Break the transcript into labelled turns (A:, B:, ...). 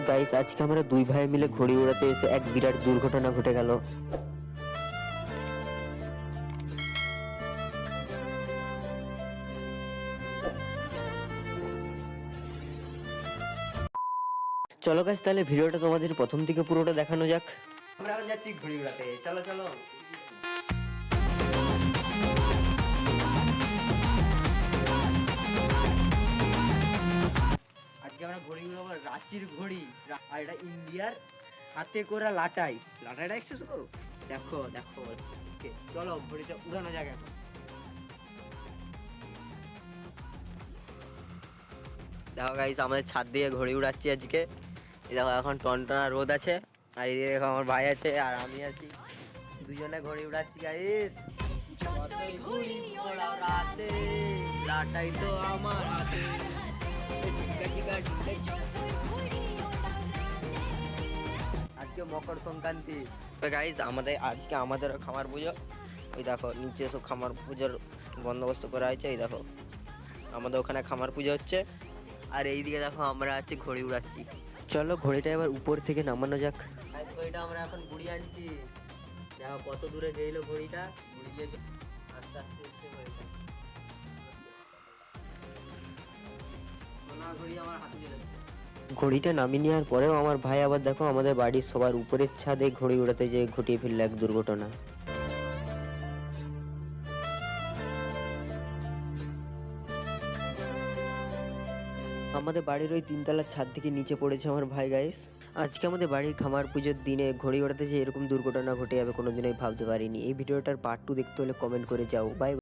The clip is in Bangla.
A: গাইস, আজকে আমরা দুই ভাই মিলে ঘুড়ি উড়াতে এসে এক বিরাট দুর্ঘটনা ঘটে গেল। চলো গাইস, তাহলে ভিডিওটা তোমাদের প্রথম থেকে পুরোটা দেখানো যাক। আমরা যাচ্ছি ঘুড়ি উড়াতে, চলো চলো। আজকে আমরা ঘড়ি উড়াবো, রাঁচির ঘড়ি। আর এটা ইন্ডিয়ার হাতে করা লাটাই। লাটাইটা দেখছো তো? দেখো দেখো। ওকে, চলো ঘড়িটা উড়ানো যাক এখন। দেখো গাইস, আমাদের ছাদ দিয়ে ঘড়ি উড়াচ্ছি আজকে। এই দেখো, এখন টনটনা রোদ আছে, আর এদিকে দেখো আমার ভাই আছে আর আমি আছি, দুজনে ঘড়ি উড়াচ্ছি গাইস। লাটাই তো আমার হাতে। আজকে মকর সংক্রান্তি। গাইস, আজকে আমাদের খামার পুজো। ওই দেখো নিচে সব খামার পুজোর বন্দোবস্ত করা হয়েছে। এই দেখো আমাদের ওখানে খামার পুজো হচ্ছে, আর এইদিকে দেখো আমরা হচ্ছে ঘড়ি উড়াচ্ছি। চলো ঘড়িটা এবার উপর থেকে নামানো যাক। ঘড়িটা আমরা এখন ঘুড়ি আনছি। দেখো কত দূরে গেল ঘড়িটা, ঘুড়ি গিয়ে আস্তে আস্তে এসছে ঘড়িটা। ঘড়ি আমার হাতে চলে যাচ্ছে। ঘড়িটা নামিয়ে নেওয়ার পরেও আমার ভাই আবার দেখো আমাদের বাড়ির সবার উপরের ছাদে ঘড়ি উড়াতে যেয়ে ঘটিয়ে ফেললো এক দুর্ঘটনা। আমাদের বাড়ির ওই তিনতলার ছাদ থেকে নিচে পড়েছে আমার ভাই গাইস। আজকে আমাদের বাড়ির খামার পুজোর দিনে ঘড়ি ওড়াতে যে এরকম দুর্ঘটনা ঘটে যাবে কোনোদিনই ভাবতে পারিনি। এই ভিডিওটার পার্ট 2 দেখতে হলে কমেন্ট করে যাও। বাই।